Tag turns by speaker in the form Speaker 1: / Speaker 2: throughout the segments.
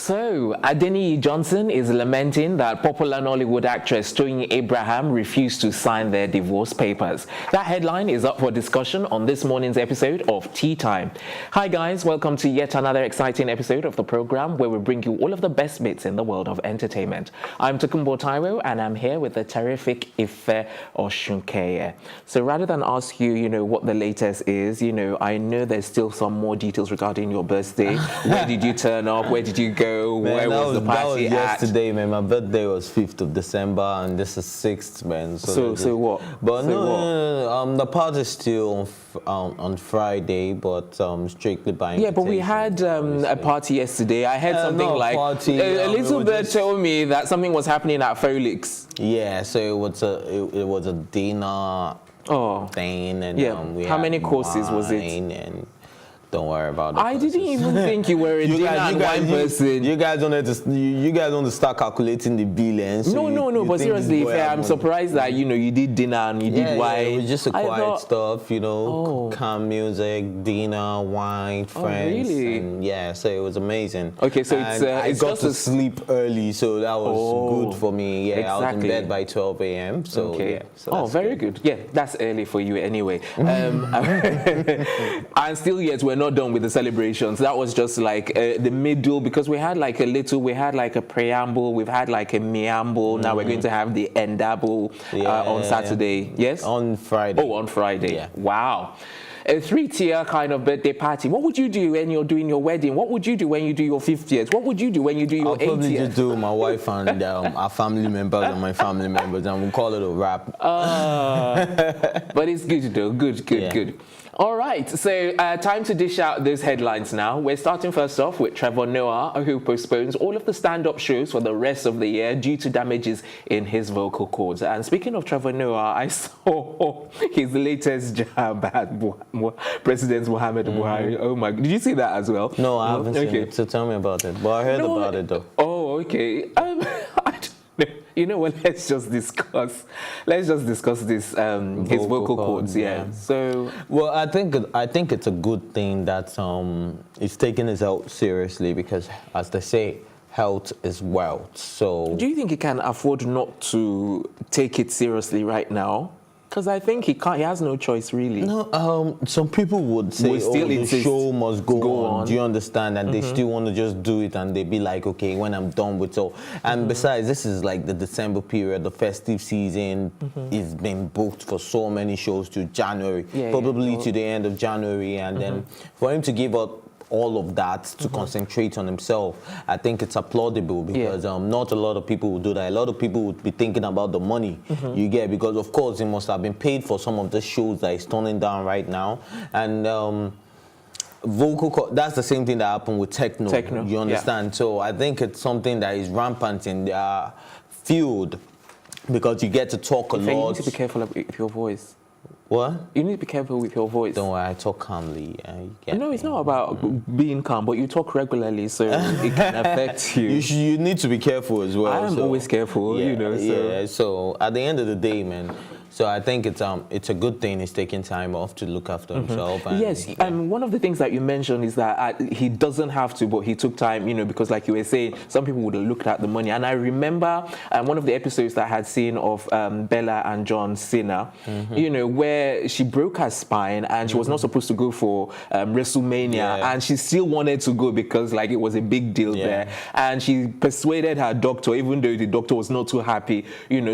Speaker 1: So, Adeniyi Johnson is lamenting that popular Nollywood actress Toyin Abraham refused to sign their divorce papers. That headline is up for discussion on this morning's episode of Tea Time. Hi guys, welcome to yet another exciting episode of the program where we bring you all of the best bits in the world of entertainment. I'm Tokumbo Taiwo and I'm here with the terrific Ife Oshunkeye. So rather than ask you, what the latest is, I know there's still some more details regarding your birthday. Where did you turn up? Where did you go?
Speaker 2: Man,
Speaker 1: where was the party
Speaker 2: that was
Speaker 1: at?
Speaker 2: yesterday, man. My birthday was 5th of December, and this is 6th, man.
Speaker 1: So what?
Speaker 2: But no, the party's still on Friday, but strictly by invitation.
Speaker 1: Yeah, but we had a party yesterday. I heard something like
Speaker 2: party,
Speaker 1: a little bit told me that something was happening at Felix.
Speaker 2: Yeah, so it was a dinner thing, and we
Speaker 1: how
Speaker 2: had
Speaker 1: many courses was it?
Speaker 2: And don't worry about it.
Speaker 1: I didn't even think you were a dinner and wine person.
Speaker 2: You guys want to start calculating the bill, and so
Speaker 1: no. But seriously, I'm surprised that you did dinner and you did wine.
Speaker 2: Yeah, it was just a quiet stuff, calm music, dinner, wine, friends.
Speaker 1: Really?
Speaker 2: And so it was amazing.
Speaker 1: Okay, so
Speaker 2: I got to sleep early, so that was good for me. Yeah,
Speaker 1: exactly.
Speaker 2: I was in bed by 12 a.m. So so
Speaker 1: very good. Yeah, that's early for you anyway. And still yet we're not done with the celebrations. That was just like the middle, because we had like a preamble, we've had like a meamble. Now we're going to have the endable on Saturday. Yes?
Speaker 2: On Friday.
Speaker 1: Oh, on Friday.
Speaker 2: Yeah.
Speaker 1: Wow. A 3-tier kind of birthday party. What would you do when you're doing your wedding? What would you do when you do your 50th? What would you do when you do your 80th?
Speaker 2: I'll probably just do my wife and our family members and my family members, and we'll call it a wrap.
Speaker 1: But it's good though. Good. All right, so time to dish out those headlines now. We're starting first off with Trevor Noah, who postpones all of the stand-up shows for the rest of the year due to damages in his vocal cords. And speaking of Trevor Noah, I saw his latest jab at President Muhammad Buhari. Oh my, did you see that as well?
Speaker 2: No, I haven't seen it, so tell me about it. But I heard about it though.
Speaker 1: Oh, okay. I don't know. You know what? Let's just discuss this. His vocal cords. Yeah. So,
Speaker 2: well, I think it's a good thing that he's taking his health seriously, because, as they say, health is wealth. So,
Speaker 1: do you think he can afford not to take it seriously right now? Because I think he can't. He has no choice, really.
Speaker 2: No, some people would say, the show must go on. Do you understand? And they still want to just do it, and they be like, okay, when I'm done with all. And besides, this is like the December period, the festive season is been booked for so many shows to January, probably to the end of January, and then for him to give up all of that to concentrate on himself, I think it's applaudable, because not a lot of people would do that. A lot of people would be thinking about the money you get, because of course he must have been paid for some of the shows that he's turning down right now. And that's the same thing that happened with techno. You understand? So I think it's something that is rampant in their field, because you get to talk a lot.
Speaker 1: You need to be careful with your voice.
Speaker 2: What?
Speaker 1: You need to be careful with your voice.
Speaker 2: Don't worry, I talk calmly.
Speaker 1: No, it's not about being calm, but you talk regularly, so it can affect you.
Speaker 2: You need to be careful as well.
Speaker 1: I am always careful,
Speaker 2: So at the end of the day, man, so I think it's a good thing he's taking time off to look after himself. And,
Speaker 1: yes, and one of the things that you mentioned is that he doesn't have to, but he took time, because like you were saying, some people would have looked at the money. And I remember one of the episodes that I had seen of Bella and John Cena, where she broke her spine and she was not supposed to go for WrestleMania, and she still wanted to go because like it was a big deal there. And she persuaded her doctor, even though the doctor was not too happy,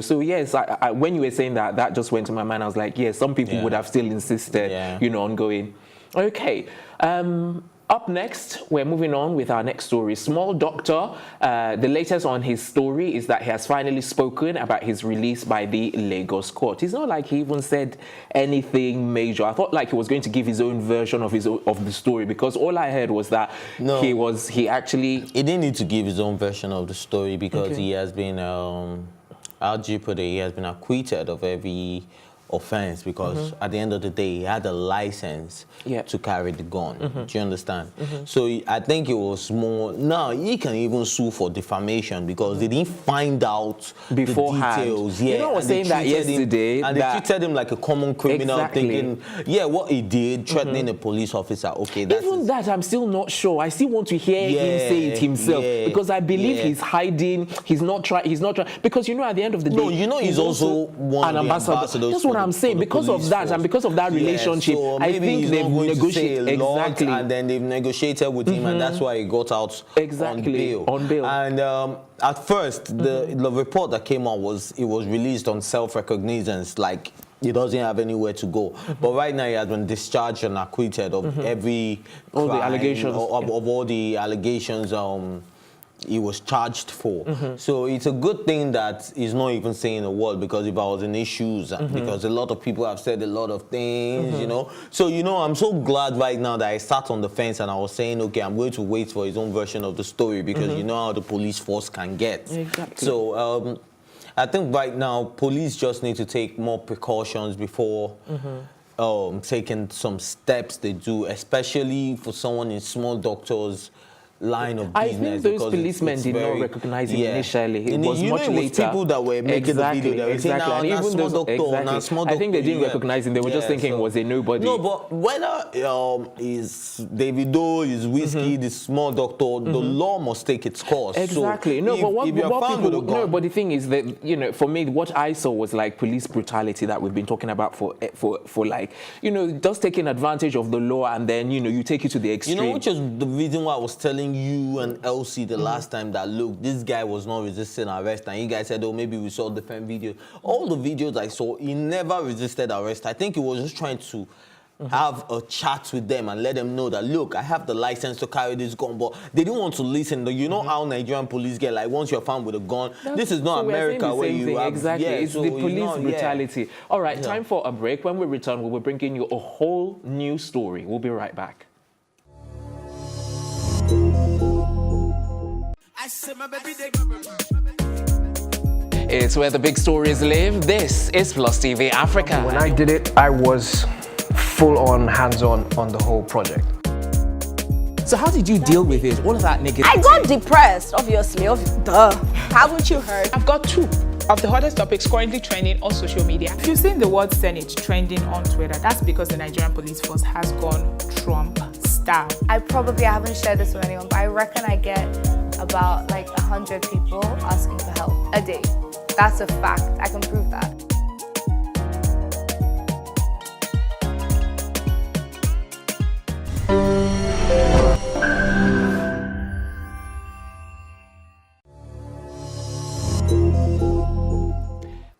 Speaker 1: So yes, when you were saying that just went to my mind. I was like, yes, some people would have still insisted, on going. Okay. Up next, we're moving on with our next story. Small Doctor, the latest on his story is that he has finally spoken about his release by the Lagos court. It's not like he even said anything major. I thought like he was going to give his own version of the story, because all I heard was that he didn't
Speaker 2: need to give his own version of the story, because he has been he has been acquitted of every offense because at the end of the day, he had a license to carry the gun. Do you understand? So I think it was more. Now he can even sue for defamation because they didn't find out
Speaker 1: beforehand.
Speaker 2: The details.
Speaker 1: You know, I was saying that yesterday,
Speaker 2: and they treated him like a common criminal, thinking, what he did, threatening a police officer. Okay, that's
Speaker 1: even that I'm still not sure. I still want to hear him say it himself because I believe he's hiding. He's not trying. Because you know, at the end of the day,
Speaker 2: he's also one
Speaker 1: an ambassador. That's what I'm saying. Because of that, and because of that relationship,
Speaker 2: so
Speaker 1: I think they've negotiated
Speaker 2: exactly, and then they've negotiated with him, and that's why he got out on bail. And at first, the report that came out was it was released on self-recognizance, like he doesn't have anywhere to go. But right now, he has been discharged and acquitted of
Speaker 1: all the allegations,
Speaker 2: of all the allegations. He was charged for. So it's a good thing that he's not even saying a word, because if I was in his shoes, because a lot of people have said a lot of things, you know. So, you know, I'm so glad right now that I sat on the fence and I was saying, okay, I'm going to wait for his own version of the story, because you know how the police force can get.
Speaker 1: Exactly.
Speaker 2: So I think right now police just need to take more precautions before taking some steps they do, especially for someone in small doctors' line of business.
Speaker 1: I think those policemen did not recognize him initially. It was much later.
Speaker 2: People that were making the video. They were saying,
Speaker 1: and even those doctor, I think they didn't recognize him. They were just thinking it was a nobody.
Speaker 2: No, but whether is Davido, is Whiskey, the small doctor, the law must take its course.
Speaker 1: Exactly.
Speaker 2: So
Speaker 1: but the thing is that, you know, for me, what I saw was like police brutality that we've been talking about for like, you know, just taking advantage of the law, and then, you know, you take it to the extreme.
Speaker 2: You know, which is the reason why I was telling you and Elsie the last time that, look, this guy was not resisting arrest, and you guys said, oh, maybe we saw different videos. All the videos I saw, he never resisted arrest. I think he was just trying to have a chat with them and let them know that, look, I have the license to carry this gun, but they didn't want to listen. You know how Nigerian police get, like, once you're found with a gun, this is not America where you have...
Speaker 1: Exactly, it's the police brutality. All right, time for a break. When we return, we'll be bringing you a whole new story. We'll be right back. It's where the big stories live. This is Plus TV Africa.
Speaker 3: When I did it, I was full-on, hands-on on the whole project.
Speaker 1: So how did you deal with it? All of that negativity?
Speaker 4: I got depressed, obviously. Duh. Haven't you heard?
Speaker 5: I've got two of the hottest topics currently trending on social media. If you've seen the word Senate trending on Twitter, that's because the Nigerian police force has gone Trump style.
Speaker 4: I haven't shared this with anyone, but I reckon I get about like 100 people asking for help a day. That's a fact. I can prove that.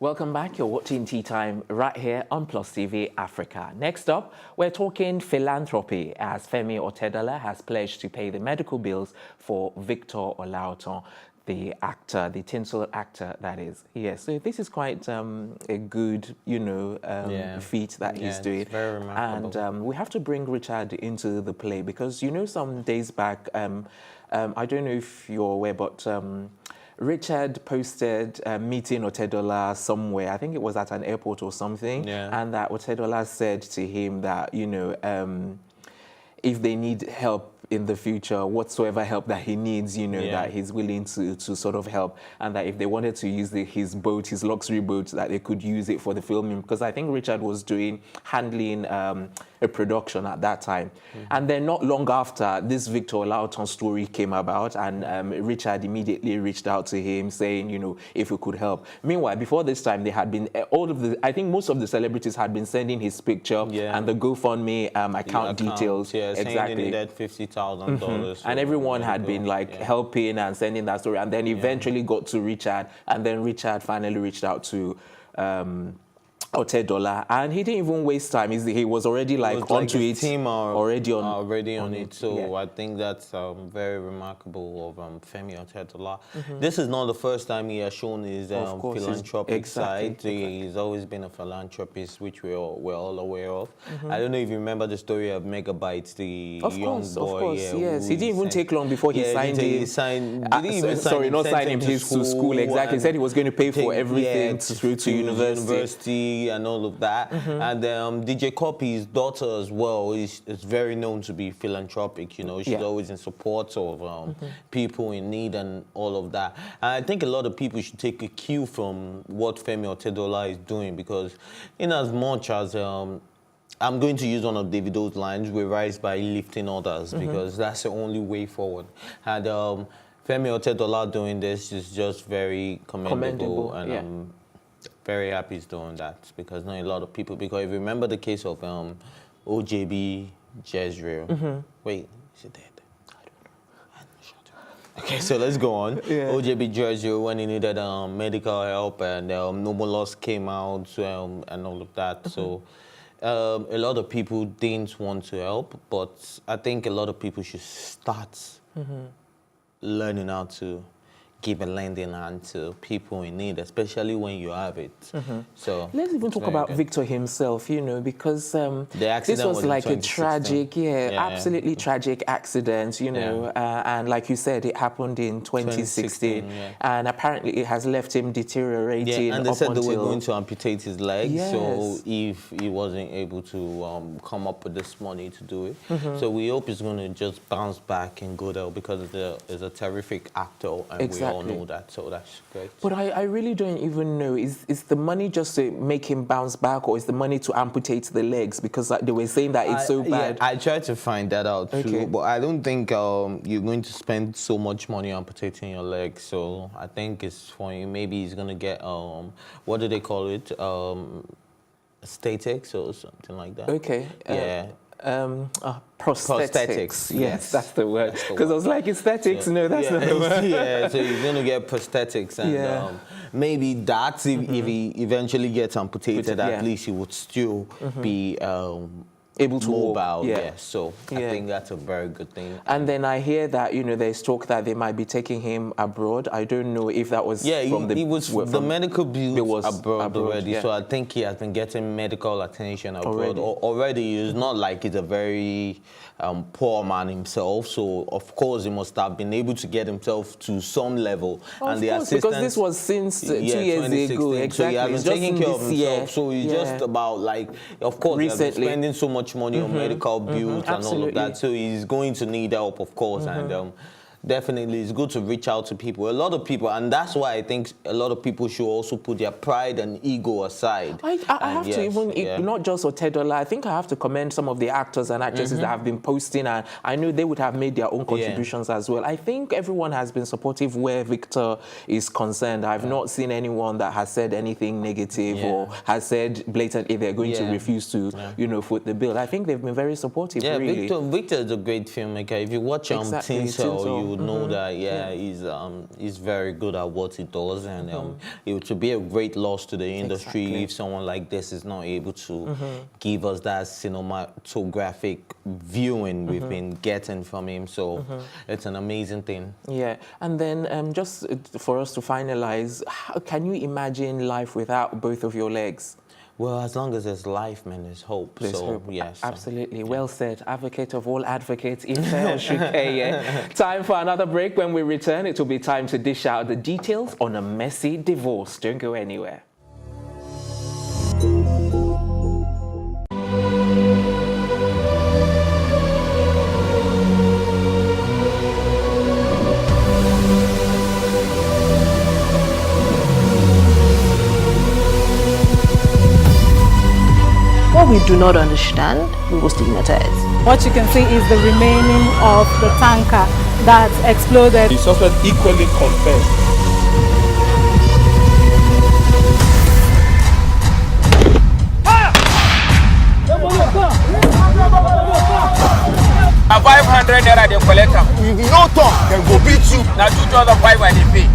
Speaker 1: Welcome back. You're watching Tea Time right here on Plus TV Africa. Next up, we're talking philanthropy, as Femi Otedola has pledged to pay the medical bills for Victor Olaotan, the actor, the tinsel actor, that is. Yes, so this is quite a good, you know, feat that he's doing.
Speaker 2: It's very remarkable.
Speaker 1: And we have to bring Richard into the play because, you know, some days back, I don't know if you're aware, but Richard posted meeting Otedola somewhere. I think it was at an airport or something. Yeah. And that Otedola said to him that, you know, if they need help in the future, whatsoever help that he needs, you know, that he's willing to sort of help, and that if they wanted to use his boat, his luxury boat, that they could use it for the filming, because I think Richard was handling a production at that time. And then not long after, this Victor Olaotan story came about, and Richard immediately reached out to him saying, you know, if we could help. Meanwhile, before this time, they had been, I think most of the celebrities had been sending his picture and the GoFundMe account details.
Speaker 2: Yeah,
Speaker 1: exactly.
Speaker 2: Saying they needed $50,000.
Speaker 1: And everyone had been like helping and sending that story, and then eventually got to Richard, and then Richard finally reached out to Otedola, and he didn't even waste time. He was already like onto it.
Speaker 2: Team are
Speaker 1: already
Speaker 2: on it. So I think that's very remarkable of Femi Otedola. This is not the first time he has shown his philanthropic side. He's always been a philanthropist, which we're all aware of. I don't know if you remember the story of Megabytes, the young boy.
Speaker 1: Of course, yes. He didn't even take long before he signed him.
Speaker 2: Not
Speaker 1: sign him to school. Exactly. He said he was going to pay for everything through to university.
Speaker 2: family and all of that. And DJ Copy's daughter as well is very known to be philanthropic. You know, she's always in support of people in need and all of that. And I think a lot of people should take a cue from what Femi Otedola is doing, because in as much as I'm going to use one of Davido's lines, we rise by lifting others, because that's the only way forward. And Femi Otedola doing this is just very commendable and I'm very happy he's doing that, because not a lot of people, because if you remember the case of OJB Jezreel, wait, is it dead? Okay, so let's go on. OJB Jezreel, when he needed medical help, and no more laws came out and all of that. So a lot of people didn't want to help, but I think a lot of people should start learning how to give a lending hand to people in need, especially when you have it. So
Speaker 1: let's even talk about Victor himself, you know, because this was like a tragic, absolutely tragic accident, you know, and like you said, it happened in 2016, and apparently it has left him deteriorating.
Speaker 2: And they said they were going to amputate his legs, so if he wasn't able to come up with this money to do it. So we hope he's going to just bounce back in good health, because he's a terrific actor, and we all know that, so that's great.
Speaker 1: But I really don't even know, is the money just to make him bounce back, or is the money to amputate the legs? Because they were saying that it's so bad.
Speaker 2: I tried to find that out too, but I don't think you're going to spend so much money amputating your legs. So I think it's for him. Maybe he's going to get, what do they call it? Aesthetics or something like that.
Speaker 1: Okay.
Speaker 2: Yeah.
Speaker 1: Prosthetics. Yes, that's the word. Because I was like, aesthetics? No, that's not the word.
Speaker 2: So he's going to get prosthetics, and maybe that's if he eventually gets amputated, at least he would still be
Speaker 1: able to
Speaker 2: mobile.
Speaker 1: walk.
Speaker 2: So I think that's a very good thing.
Speaker 1: And then I hear that, you know, there's talk that they might be taking him abroad. I don't know if that was from
Speaker 2: the medical bill was abroad already. So I think he has been getting medical attention abroad already. It's not like he's a very poor man himself. So of course he must have been able to get himself to some level. And the assistance,
Speaker 1: because this was since 2 years ago. Exactly.
Speaker 2: So he has been taking care of himself. So he's just about, like, of course, he has been spending so much money on medical bills and all of that. So he's going to need help, of course, and definitely it's good to reach out to people. A lot of people, and that's why I think a lot of people should also put their pride and ego aside.
Speaker 1: I have to even, not just Otedola, I think I have to commend some of the actors and actresses that have been posting, and I know they would have made their own contributions as well. I think everyone has been supportive where Victor is concerned. I've not seen anyone that has said anything negative or has said blatantly they're going to refuse to, you know, foot the bill. I think they've been very supportive, really.
Speaker 2: Victor is a great filmmaker. If you watch Teen Soul, you would know that he's very good at what he does, and it would be a great loss to the industry if someone like this is not able to give us that cinematographic viewing we've been getting from him. So it's an amazing thing.
Speaker 1: And then just for us to finalize, can you imagine life without both of your legs?
Speaker 2: Well, as long as there's life, man, there's hope.
Speaker 1: There's hope.
Speaker 2: Yes.
Speaker 1: Absolutely. Well said. Advocate of all advocates, Ife. Time for another break. When we return, it will be time to dish out the details on a messy divorce. Don't go anywhere.
Speaker 6: What we do not understand, we will stigmatize.
Speaker 5: What you can see is the remaining of the tanker that exploded.
Speaker 7: The suspect equally confessed.
Speaker 8: A 500 naira they collect am.
Speaker 7: If you no talk, then go beat you.
Speaker 8: Now 2,500 and they pay.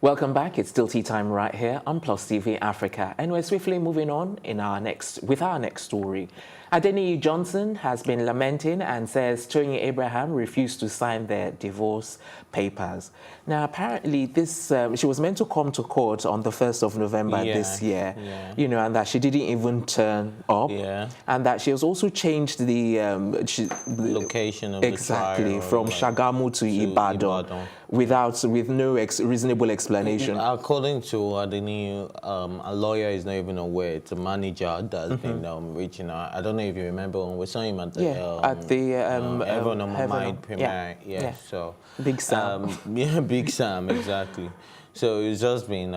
Speaker 1: Welcome back. It's still tea time right here on Plus TV Africa, and we're swiftly moving on with our next story. Adeniyi Johnson has been lamenting and says Toyin Abraham refused to sign their divorce papers. Now, apparently, this she was meant to come to court on the 1st of November this year, you know, and that she didn't even turn up, and that she has also changed the
Speaker 2: location of
Speaker 1: exactly
Speaker 2: the trial,
Speaker 1: from Shagamu to Ibadan. With no reasonable explanation.
Speaker 2: According to Adeniyi, a lawyer is not even aware. It's a manager that's been reaching out. I don't know if you remember when we saw him at the Everyone on My Mind premiere. So
Speaker 1: Big Sam.
Speaker 2: Big Sam, exactly. So it's just been.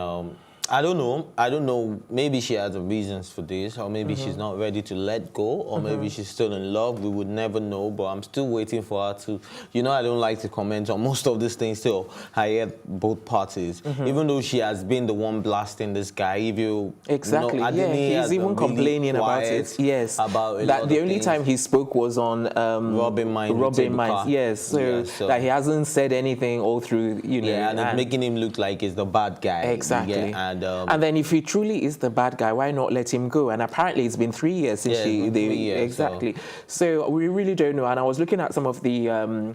Speaker 2: I don't know. Maybe she has reasons for this, or maybe she's not ready to let go, or maybe she's still in love. We would never know, but I'm still waiting for her to. You know, I don't like to comment on most of these things till I hear both parties. Even though she has been the one blasting this guy, if you
Speaker 1: exactly,
Speaker 2: he's
Speaker 1: even complaining about it. Yes,
Speaker 2: about
Speaker 1: that the only time he spoke was on
Speaker 2: Robin Minds.
Speaker 1: Yes, so that he hasn't said anything all through. You know,
Speaker 2: and it's making him look like he's the bad guy.
Speaker 1: Exactly. And then if he truly is the bad guy, why not let him go? And apparently it's been 3 years since exactly. So we really don't know. And I was looking at some of the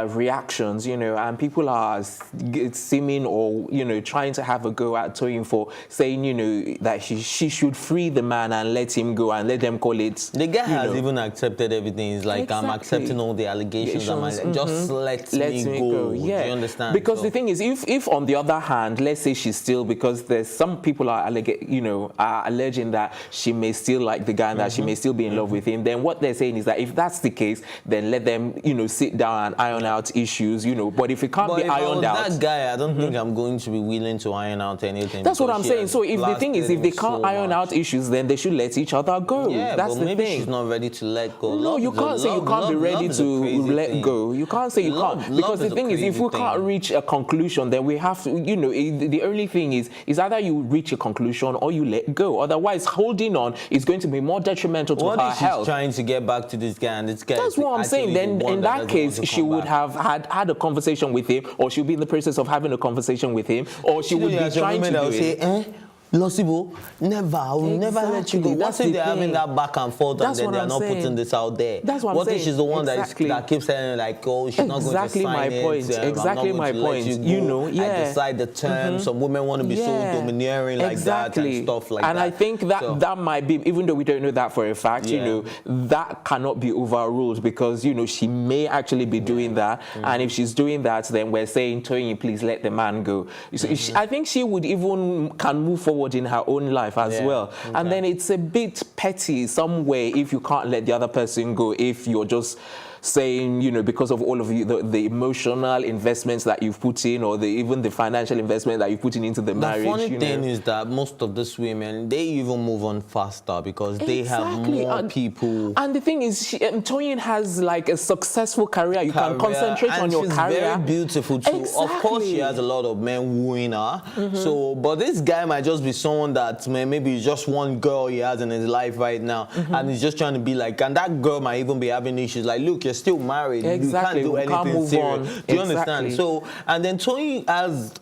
Speaker 1: reactions, you know, and people are seeming or, you know, trying to have a go at Toyin for saying, you know, that she should free the man and let him go and let them call it.
Speaker 2: The guy has even accepted everything. He's like, I'm accepting all the allegations. Just let me go.
Speaker 1: Yeah.
Speaker 2: Do you understand?
Speaker 1: Because the thing is, if on the other hand, let's say she's still, because there's some people are alleging that she may still like the guy and that she may still be in love with him, then what they're saying is that if that's the case, then let them, you know, sit down and iron out issues, you know. But if it can't be ironed out,
Speaker 2: that guy, I don't think I'm going to be willing to iron out anything.
Speaker 1: That's what I'm saying. So if the thing is, if they can't iron out issues, then they should let each other go.
Speaker 2: Yeah,
Speaker 1: that's
Speaker 2: but
Speaker 1: the
Speaker 2: maybe
Speaker 1: thing.
Speaker 2: she's not ready to let go.
Speaker 1: No, you can't say you can't be ready to let go. You can't say you can't, because the thing is, if we can't reach a conclusion, then we have to, you know, the only thing is either you reach a conclusion or you let go. Otherwise, holding on is going to be more detrimental to her health.
Speaker 2: She's trying to get back to this guy, and this guy.
Speaker 1: That's what I'm saying. Then in that case, she would have had a conversation with him, or she'll be in the process of having a conversation with him, or she would be trying to do it.
Speaker 2: Losibo, never, I will never let you go. What if they're having that back and forth and then they're not putting this out there?
Speaker 1: That's what I'm saying.
Speaker 2: What if she's the one that keeps saying like, oh, she's not going to sign it.
Speaker 1: Exactly my point. You know,
Speaker 2: I decide the terms. Some women want to be so domineering like that and stuff like that.
Speaker 1: And I think that might be, even though we don't know that for a fact, you know, that cannot be overruled, because, you know, she may actually be doing that. And if she's doing that, then we're saying, Toyin, please let the man go. So I think she would even can move forward in her own life as well. And then it's a bit petty some way if you can't let the other person go, if you're just saying, you know, because of all of the emotional investments that you've put in, or even the financial investment that you've put into the marriage.
Speaker 2: The funny thing is that most of these women, they even move on faster because they have more people.
Speaker 1: And the thing is, Toyin has like a successful career. You can concentrate on your career.
Speaker 2: She's very beautiful too. Of course, she has a lot of men wooing her. So, but this guy might just be someone that maybe just one girl he has in his life right now, and he's just trying to be like, and that girl might even be having issues. Like, look, you're still married.
Speaker 1: Exactly.
Speaker 2: You can't do anything serious. Do you understand? So, and then Toyin has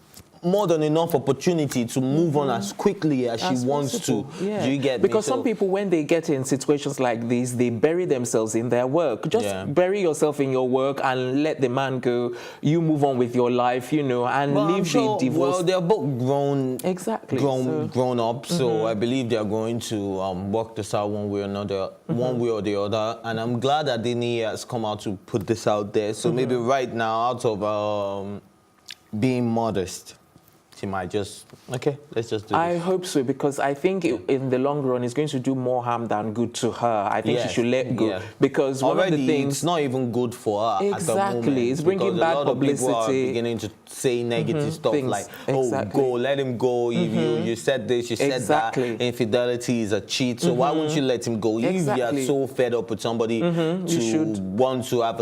Speaker 2: more than enough opportunity to move on as quickly as she wants to. Do you get me?
Speaker 1: Because some people, when they get in situations like this, they bury themselves in their work. Just bury yourself in your work and let the man go. You move on with your life, you know, and leave the divorce.
Speaker 2: Well, they're both grown.
Speaker 1: Exactly.
Speaker 2: Grown up. So I believe they're going to work this out one way or another, one way or the other. And I'm glad that Adeniyi has come out to put this out there. So maybe right now, out of being modest, she might just, okay, let's just do it.
Speaker 1: I hope so, because I think in the long run, it's going to do more harm than good to her. I think she should let go. Because one of the things...
Speaker 2: it's not even good for her at the moment.
Speaker 1: Exactly. It's bringing bad publicity.
Speaker 2: A lot of people are beginning to say negative stuff like, oh, go, let him go. You said this, you said that. Infidelity is a cheat. So why won't you let him go? If you are so fed up with somebody to want to have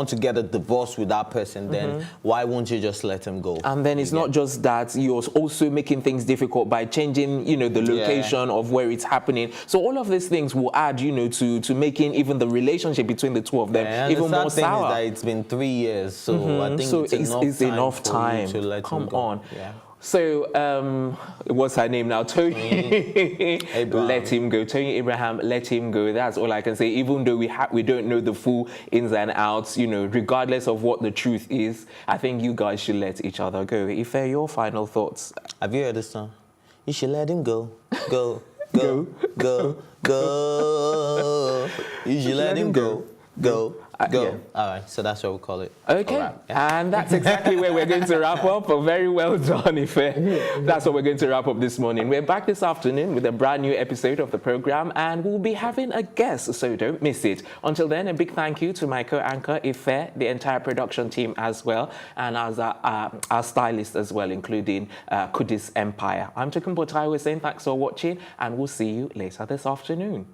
Speaker 2: to get a divorce with that person, then why won't you just let him go?
Speaker 1: And then it's not just that, you're also making things difficult by changing, you know, the location of where it's happening. So all of these things will add, you know, to making even the relationship between the two of them even more sour.
Speaker 2: Is that it's been 3 years, so I think it's enough time
Speaker 1: to let him go.
Speaker 2: Yeah.
Speaker 1: So, what's her name now? Toyin. Let him go. Toyin Abraham, let him go. That's all I can say. Even though we don't know the full ins and outs, you know, regardless of what the truth is, I think you guys should let each other go. Ife, your final thoughts?
Speaker 2: Have you heard this song? You should let him go, go, go, go, go. You should let him go, go. Go. Yeah. All right, so that's what we call it.
Speaker 1: Okay, right. And that's exactly where we're going to wrap up. Very well done, Ife. That's what we're going to wrap up this morning. We're back this afternoon with a brand new episode of the program, and we'll be having a guest, so don't miss it. Until then, a big thank you to my co-anchor, Ife, the entire production team as well, and as our stylist as well, including Kudis Empire. I'm Tokumbo Taiwo saying thanks for watching, and we'll see you later this afternoon.